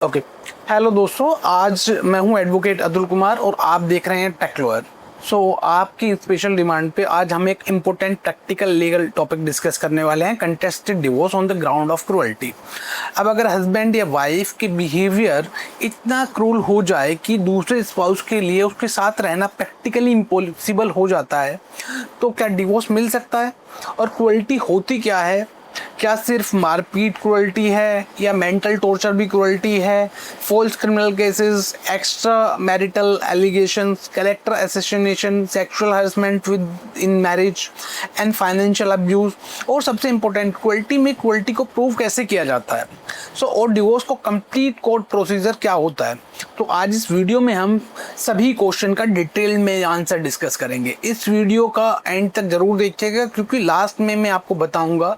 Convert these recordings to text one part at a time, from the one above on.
Okay. Hello दोस्तों, आज मैं हूं एडवोकेट अतुल कुमार और आप देख रहे हैं टेक लॉयर। आपकी स्पेशल डिमांड पे आज हम एक important practical legal topic discuss करने वाले हैं, contested divorce on the ground of cruelty. अब अगर हस्बैंड या वाइफ के बिहेवियर इतना क्रूल हो जाए कि दूसरे स्पाउस के लिए उसके साथ रहना प्रैक्टिकली इम्पॉसिबल हो जाता है, तो क्या डिवोर्स मिल सकता है? और क्रूअल्टी होती क्या है? क्या सिर्फ मारपीट क्रूअल्टी है या मेंटल टॉर्चर भी क्रूअल्टी है? False criminal cases, extra marital allegations, character assassination, sexual harassment with in marriage and financial abuse, और सबसे इंपॉर्टेंट क्रूअल्टी को प्रूव कैसे किया जाता है। और डिवोर्स को कंप्लीट कोर्ट प्रोसीजर क्या होता है। तो आज इस वीडियो में हम सभी क्वेश्चन का डिटेल में आंसर डिस्कस करेंगे। इस वीडियो का एंड तक जरूर देखिएगा, क्योंकि लास्ट में मैं आपको बताऊंगा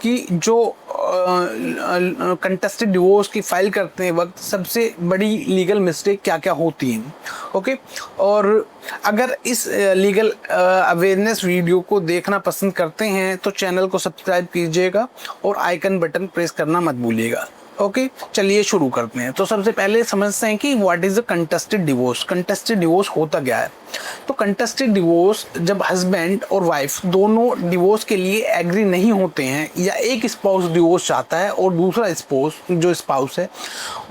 कि जो कंटेस्टेड डिवोर्स की फाइल करते हैं वक्त सबसे बड़ी लीगल मिस्टेक क्या क्या होती हैं। ओके, और अगर इस लीगल अवेयरनेस वीडियो को देखना पसंद करते हैं तो चैनल को सब्सक्राइब कीजिएगा और आइकन बटन प्रेस करना मत भूलिएगा। ओके, चलिए शुरू करते हैं। तो सबसे पहले समझते हैं कि what is a contested divorce. Contested divorce होता क्या है? तो कंटेस्टेड डिवोर्स जब हस्बैंड और वाइफ दोनों डिवोर्स के लिए एग्री नहीं होते हैं, या एक स्पाउस डिवोर्स चाहता है और दूसरा स्पाउस है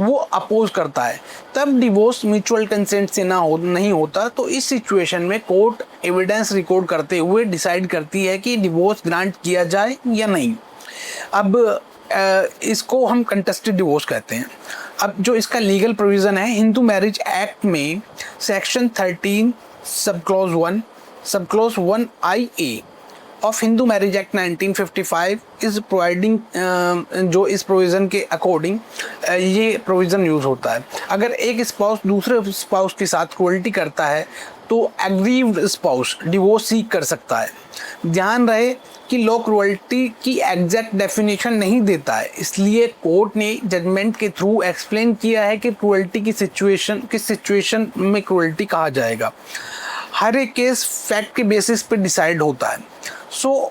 वो अपोज करता है, तब डिवोर्स म्यूचुअल कंसेंट से नहीं होता। तो इस सिचुएशन में कोर्ट एविडेंस रिकॉर्ड करते हुए डिसाइड करती है कि डिवोर्स ग्रांट किया जाए या नहीं। अब इसको हम कंटेस्टेड डिवोर्स कहते हैं। अब जो इसका लीगल प्रोविज़न है, हिंदू मैरिज एक्ट में section 13 sub clause 1IA of Hindu marriage act 1955 is providing, जो इस प्रोविज़न के अकॉर्डिंग ये प्रोविज़न यूज़ होता है। अगर एक स्पाउस दूसरे स्पाउस के साथ क्रूअल्टी करता है तो एग्रीव्ड स्पाउस डिवोर्स सीक कर सकता है। ध्यान रहे कि लॉ क्रूअल्टी की एग्जैक्ट डेफिनेशन नहीं देता है, इसलिए कोर्ट ने जजमेंट के थ्रू एक्सप्लेन किया है कि क्रूअल्टी की किस सिचुएशन में क्रूअल्टी कहा जाएगा। हर एक केस फैक्ट के बेसिस पे डिसाइड होता है।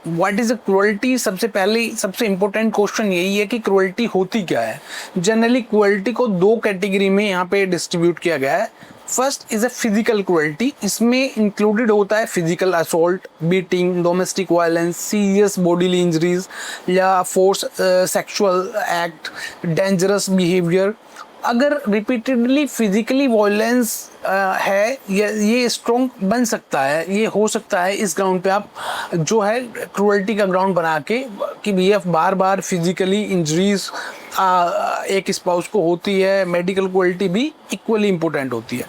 What is a cruelty? सबसे इंपॉर्टेंट क्वेश्चन यही है कि क्रूअल्टी होती क्या है। जनरली क्रूअल्टी को दो कैटेगरी में यहाँ पे डिस्ट्रीब्यूट किया गया है। First is a physical cruelty. इसमें इंक्लूडेड होता है physical assault, beating, domestic violence, serious bodily injuries या force sexual act, dangerous behaviour. अगर रिपीटेडली फिजिकली वायलेंस है, ये स्ट्रॉन्ग बन सकता है, ये हो सकता है इस ग्राउंड पे आप जो है क्रूअल्टी का ग्राउंड बना के कि भैया बार बार फिजिकली इंजरीज एक स्पाउस को होती है। मेडिकल क्रूअल्टी भी इक्वली इम्पोर्टेंट होती है।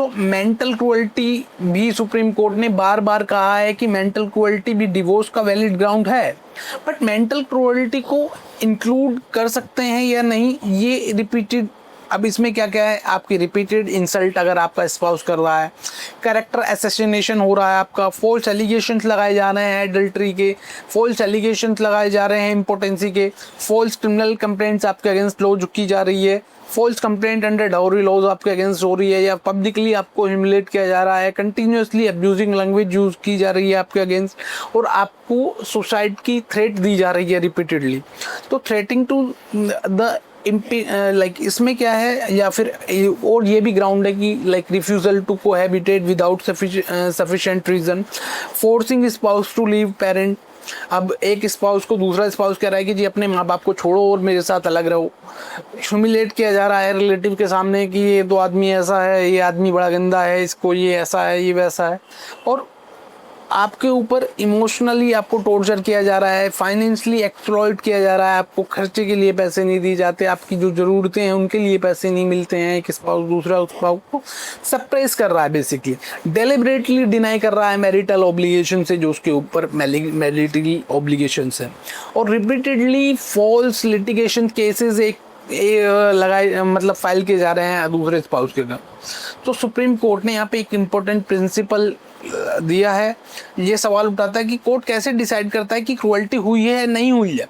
मेंटल क्रूअल्टी भी सुप्रीम कोर्ट ने बार बार कहा है कि मेंटल क्रूअल्टी भी डिवोर्स का वैलिड ग्राउंड है, बट मेंटल क्रूअल्टी को इंक्लूड कर सकते हैं या नहीं, ये रिपीटेड। अब इसमें क्या क्या है, आपकी रिपीटेड इंसल्ट अगर आपका स्पाउस कर रहा है, कैरेक्टर असैसिनेशन हो रहा है, आपका फॉल्स एलिगेशंस लगाए जा रहे हैं एडल्ट्री के, फॉल्स एलिगेशंस लगाए जा रहे हैं इम्पोर्टेंसी के, फॉल्स क्रिमिनल कंप्लेंट्स आपके अगेंस्ट लॉ की जा रही है, false complaint under dowry laws आपके अगेंस्ट हो रही है, या पब्लिकली आपको ह्यूमिलेट किया जा रहा है, कंटिन्यूसली अब्यूजिंग लैंग्वेज यूज की जा रही है आपके अगेंस्ट, और आपको सुसाइड की थ्रेट दी जा रही है रिपीटेडली। तो थ्रेटिंग टू द इसमें क्या है, या फिर और ये भी ग्राउंड है कि refusal to cohabit without sufficient reason, forcing spouse to leave parent. अब एक स्पाउस को दूसरा स्पाउस कह रहा है कि जी अपने माँ बाप को छोड़ो और मेरे साथ अलग रहो। ह्यूमिलेट किया जा रहा है रिलेटिव के सामने कि ये तो आदमी ऐसा है, ये आदमी बड़ा गंदा है, इसको ये ऐसा है, ये वैसा है, और आपके ऊपर इमोशनली आपको टॉर्चर किया जा रहा है, फाइनेंशियली एक्सप्लॉइट किया जा रहा है, आपको खर्चे के लिए पैसे नहीं दिए जाते, आपकी जो ज़रूरतें हैं उनके लिए पैसे नहीं मिलते हैं, एक स्पाउस दूसरा स्पाउस को सप्रेस कर रहा है, बेसिकली डेलिबरेटली डिनाई कर रहा है मैरिटल ऑब्लिगेशन से जो उसके ऊपर मैरिटल ऑब्लिगेशंस हैं, और repeatedly false litigation cases file किए जा रहे हैं दूसरे स्पाउस के घर। तो सुप्रीम कोर्ट ने यहाँ पे एक इम्पोर्टेंट प्रिंसिपल दिया है। ये सवाल उठाता है कि कोर्ट कैसे डिसाइड करता है कि क्रूअल्टी हुई है नहीं हुई है।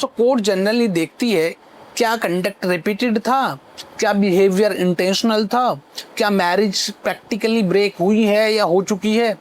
कोर्ट जनरली देखती है क्या कंडक्ट रिपीटेड था, क्या बिहेवियर इंटेंशनल था, क्या मैरिज प्रैक्टिकली ब्रेक हुई है या हो चुकी है,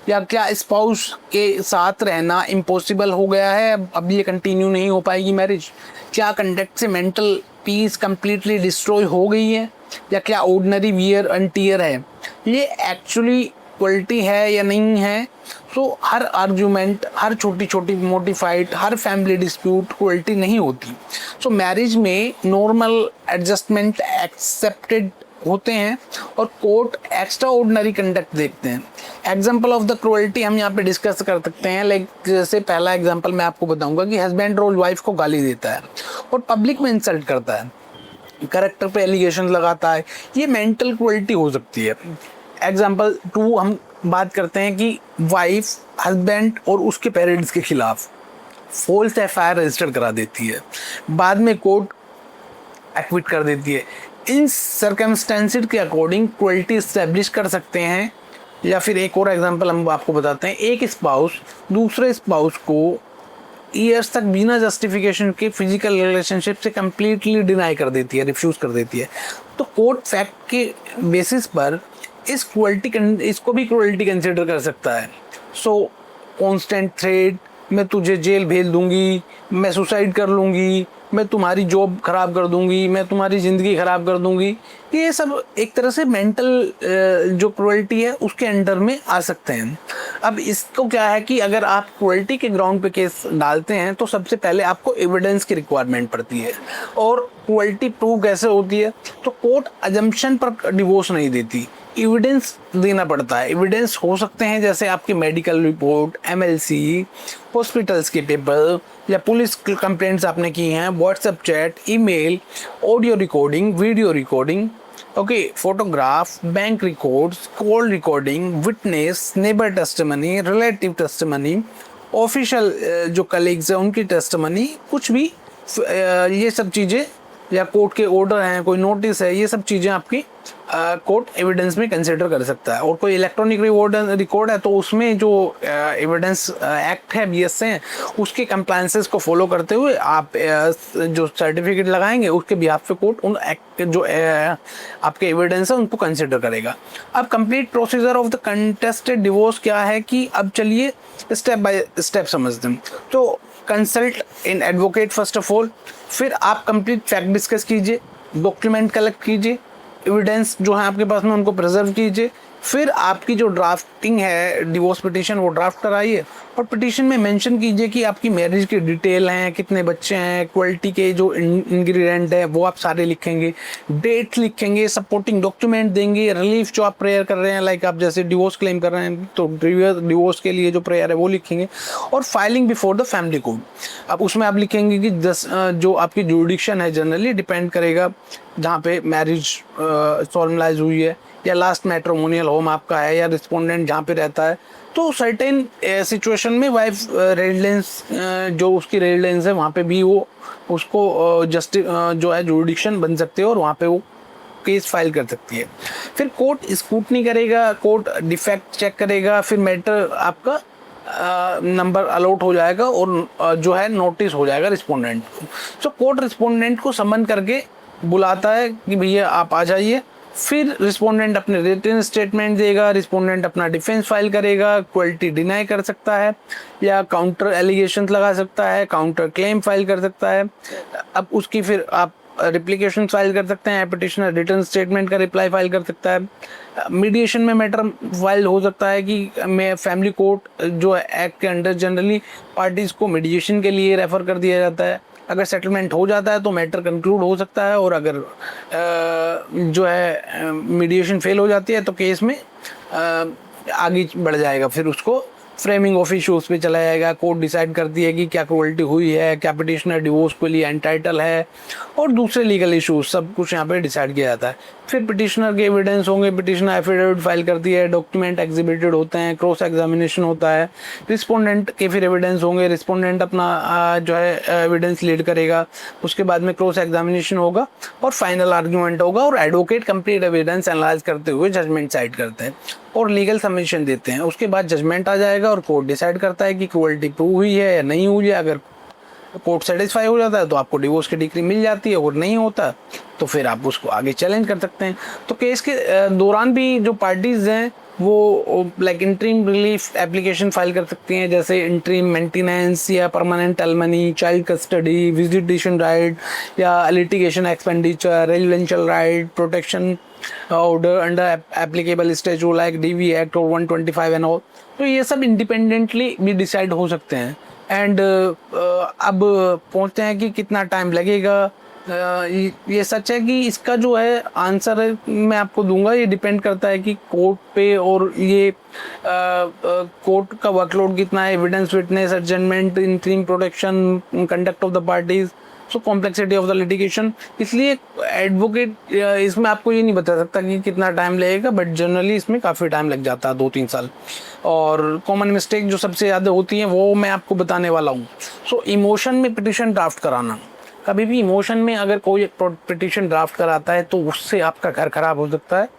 या क्या स्पाउस के साथ रहना इम्पॉसिबल हो गया है, अब ये कंटिन्यू नहीं हो पाएगी मैरिज, क्या कंडक्ट से मेंटल पीस कम्प्लीटली डिस्ट्रॉय हो गई है या क्या ऑर्डिनरी वियर एंड टीयर है, ये एक्चुअली क्वालिटी है या नहीं है। तो हर आर्ग्यूमेंट, हर छोटी छोटी मोटी फाइट, हर फैमिली डिस्प्यूट क्वालिटी नहीं होती। सो मैरिज में नॉर्मल एडजस्टमेंट एक्सेप्टेड होते हैं और कोर्ट एक्स्ट्रा ऑर्डिनरी कंडक्ट देखते हैं। एग्जाम्पल ऑफ द क्रुएल्टी हम यहाँ पे डिस्कस कर सकते हैं। लाइक जैसे पहला एग्जाम्पल मैं आपको बताऊंगा कि हस्बैंड रोज वाइफ को गाली देता है और पब्लिक में इंसल्ट करता है, करेक्टर पे एलिगेशन लगाता है, ये मेंटल क्रुएल्टी हो सकती है। एग्जाम्पल 2 हम बात करते हैं कि वाइफ हस्बैंड और उसके पेरेंट्स के खिलाफ फॉल्स एफआईआर रजिस्टर करा देती है, बाद में कोर्ट एक्विट कर देती है। इन सर्कमस्टेंसेस के अकॉर्डिंग क्वालिटी इस्टेब्लिश कर सकते हैं। या फिर एक और एग्जांपल हम आपको बताते हैं, एक स्पाउस दूसरे स्पाउस को ईयर्स तक बिना जस्टिफिकेशन के फिजिकल रिलेशनशिप से कंप्लीटली डिनाई कर देती है, रिफ्यूज कर देती है। तो कोर्ट फैक्ट के बेसिस पर इसको भी क्रुएल्टी कंसिडर कर सकता है। सो कॉन्स्टेंट थ्रेट, मैं तुझे जेल भेज दूंगी, मैं सुसाइड कर लूँगी, मैं तुम्हारी जॉब ख़राब कर दूंगी, मैं तुम्हारी ज़िंदगी ख़राब कर दूंगी, ये सब एक तरह से मेंटल जो क्रुएल्टी है उसके अंडर में आ सकते हैं। अब इसको क्या है कि अगर आप क्रुएल्टी के ग्राउंड पे केस डालते हैं तो सबसे पहले आपको एविडेंस की रिक्वायरमेंट पड़ती है। और क्रुएल्टी प्रूव कैसे होती है, तो कोर्ट अजम्पशन पर डिवोर्स नहीं देती, एविडेंस देना पड़ता है। एविडेंस हो सकते हैं जैसे आपकी मेडिकल रिपोर्ट, एमएलसी, हॉस्पिटल्स के पेपर या पुलिस कंप्लेंट्स आपने की हैं, WhatsApp chat, email, audio recording, video recording, okay, photograph, bank records, call recording, witness, neighbour testimony, relative testimony, official जो कलीग्स हैं उनकी टेस्टिमनी, कुछ भी ये सब चीज़ें या कोर्ट के ऑर्डर हैं, कोई नोटिस है, ये सब चीज़ें आपकी कोर्ट एविडेंस में कंसिडर कर सकता है। और कोई इलेक्ट्रॉनिक रिकॉर्ड है तो उसमें जो एविडेंस एक्ट है बीएस है उसके कंप्लायंसेस को फॉलो करते हुए आप जो सर्टिफिकेट लगाएंगे उसके बिहाफ पे कोर्ट उन एक्ट जो आपके एविडेंस है उनको कंसिडर करेगा। अब complete procedure of the contested divorce क्या है कि अब चलिए स्टेप बाय स्टेप समझते हैं। तो consult in advocate first of all, फिर आप कंप्लीट फैक्ट डिस्कस कीजिए, डॉक्यूमेंट कलेक्ट कीजिए, एविडेंस जो है आपके पास में उनको प्रिजर्व कीजिए, फिर आपकी जो ड्राफ्टिंग है डिवोर्स पिटीशन वो ड्राफ्ट कराइए और पिटीशन में मेंशन कीजिए कि आपकी मैरिज की डिटेल हैं, कितने बच्चे हैं, क्वालिटी के जो इंग्रेडिएंट है वो आप सारे लिखेंगे, डेट लिखेंगे, सपोर्टिंग डॉक्यूमेंट देंगे, रिलीफ जो आप प्रेयर कर रहे हैं, लाइक आप जैसे डिवोर्स क्लेम कर रहे हैं तो डिवोर्स के लिए जो प्रेयर है वो लिखेंगे, और filing before the family court. अब उसमें आप लिखेंगे कि जो आपकी जुडिक्शन है जनरली डिपेंड करेगा जहाँ पे मैरिज सॉल्मलाइज हुई है या लास्ट मैट्रिमोनियल होम आपका है या रिस्पोंडेंट जहाँ पे रहता है, तो सर्टेन सिचुएशन में वाइफ रेजिडेंस जो उसकी रेजिडेंस है वहाँ पे भी वो उसको जो है जुडिक्शन बन सकती है और वहाँ पे वो केस फाइल कर सकती है। फिर कोर्ट स्क्रूटनी करेगा, कोर्ट डिफेक्ट चेक करेगा, फिर मैटर आपका नंबर अलॉट हो जाएगा और जो है नोटिस हो जाएगा रिस्पोंडेंट को। सो कोर्ट रिस्पोंडेंट को समन करके बुलाता है कि भैया आप आ जाइए, फिर रिस्पोंडेंट अपने रिटन स्टेटमेंट देगा, रिस्पोंडेंट अपना डिफेंस फाइल करेगा, क्वालिटी डिनाई कर सकता है या काउंटर एलिगेशन लगा सकता है, काउंटर क्लेम फाइल कर सकता है। अब उसकी फिर आप रिप्लिकेशन फाइल कर सकते हैं, पिटिशनर रिटन स्टेटमेंट का रिप्लाई फाइल कर सकता है। मीडिएशन में मैटर फाइल हो सकता है कि मैं फैमिली कोर्ट जो एक्ट के अंडर जनरली पार्टीज को मीडिएशन के लिए रेफर कर दिया जाता है। अगर सेटलमेंट हो जाता है तो मैटर कंक्लूड हो सकता है, और अगर जो है मीडिएशन फेल हो जाती है तो केस में आगे बढ़ जाएगा, फिर उसको फ्रेमिंग ऑफ इश्यूज पे चला जाएगा। कोर्ट डिसाइड करती है कि क्या क्रुएल्टी हुई है, क्या पिटिशनर डिवोर्स के लिए एंटाइटल है, और दूसरे लीगल इश्यूज सब कुछ यहाँ पे डिसाइड किया जाता है। फिर पिटिशनर के एविडेंस होंगे, पिटिशनर एफिडेविट फाइल करती है, डॉक्यूमेंट एग्जिबिटेड होते हैं, क्रॉस एग्जामिनेशन होता है, रिस्पोंडेंट के फिर एविडेंस होंगे, रिस्पोंडेंट अपना जो है एविडेंस लीड करेगा, उसके बाद में क्रॉस एग्जामिनेशन होगा और फाइनल आर्ग्यूमेंट होगा, और एडवोकेट कंप्लीट एविडेंस एनालाइज करते हुए जजमेंट साइड करते हैं और लीगल सबमिशन देते हैं। उसके बाद जजमेंट आ जाएगा और कोर्ट डिसाइड करता है कि क्रुएल्टी प्रूव हुई है या नहीं हुई है। अगर कोर्ट सेटिस्फाई हो जाता है तो आपको डिवोर्स की डिक्री मिल जाती है, और नहीं होता तो फिर आप उसको आगे चैलेंज कर सकते हैं। तो केस के दौरान भी जो पार्टीज हैं वो like interim relief application file कर सकती हैं, जैसे इंटरिम मेंटेनेंस या permanent alimony, child custody, visitation right या litigation expenditure, residential right, protection order under applicable statute like DV act और 125 एंड ऑल। तो ये सब इंडिपेंडेंटली भी डिसाइड हो सकते हैं। एंड अब पहुंचते हैं कि कितना टाइम लगेगा। ये सच है कि इसका जो है आंसर है मैं आपको दूंगा, ये डिपेंड करता है कि कोर्ट पे और ये कोर्ट का वर्कलोड कितना है, evidence, witness, adjournment, interim protection, conduct of the parties, so complexity of the litigation. इसलिए एडवोकेट इसमें आपको ये नहीं बता सकता कि कितना टाइम लगेगा, बट जनरली इसमें काफ़ी टाइम लग जाता है, 2-3 साल। और कॉमन मिस्टेक जो सबसे ज़्यादा होती हैं वो मैं आपको बताने वाला हूँ। सो इमोशन में पिटिशन ड्राफ्ट कराना, कभी भी इमोशन में अगर कोई पिटिशन ड्राफ्ट कराता है तो उससे आपका घर खराब हो सकता है।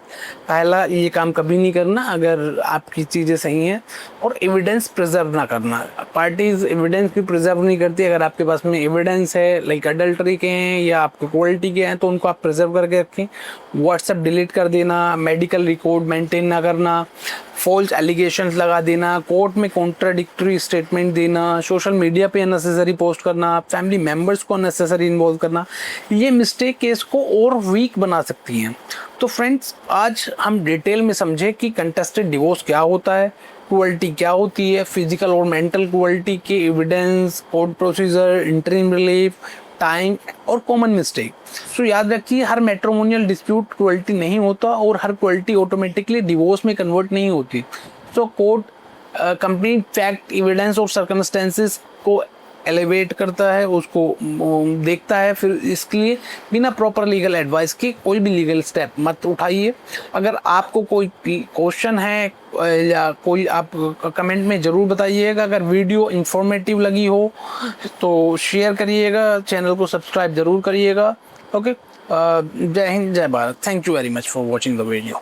पहला ये काम कभी नहीं करना अगर आपकी चीज़ें सही हैं। और एविडेंस प्रिजर्व ना करना, पार्टीज एविडेंस भी प्रिजर्व नहीं करती। अगर आपके पास में एविडेंस है लाइक अडल्टरी के हैं या आपके क्वालिटी के हैं तो उनको आप प्रिजर्व करके रखें। व्हाट्सएप डिलीट कर देना, मेडिकल रिकॉर्ड मेंटेन ना करना, फॉल्स एलिगेशंस लगा देना, कोर्ट में कॉन्ट्राडिक्टरी स्टेटमेंट देना, सोशल मीडिया पे अननेसेसरी पोस्ट करना, फैमिली मेम्बर्स को अननेसेसरी इन्वॉल्व करना, ये मिस्टेक केस को और वीक बना सकती हैं। तो फ्रेंड्स, आज हम डिटेल में समझे कि कंटेस्टेड डिवोर्स क्या होता है, क्रुएल्टी क्या होती है, फिजिकल और मेंटल क्रुएल्टी के evidence, court procedure, interim relief, time और कॉमन मिस्टेक। सो याद रखिए, हर मैट्रिमोनियल डिस्प्यूट क्रुएल्टी नहीं होता और हर क्रुएल्टी ऑटोमेटिकली डिवोर्स में कन्वर्ट नहीं होती। सो कोर्ट कंप्लीट फैक्ट, एविडेंस और सर्कमस्टेंसेस को एलिवेट करता है, उसको देखता है। फिर इसके लिए बिना प्रॉपर लीगल एडवाइस के कोई भी लीगल स्टेप मत उठाइए। अगर आपको कोई क्वेश्चन है या कोई, आप कमेंट में ज़रूर बताइएगा। अगर वीडियो इंफॉर्मेटिव लगी हो तो शेयर करिएगा, चैनल को सब्सक्राइब ज़रूर करिएगा। ओके, जय हिंद, जय Bharat. Thank you very much for watching the video.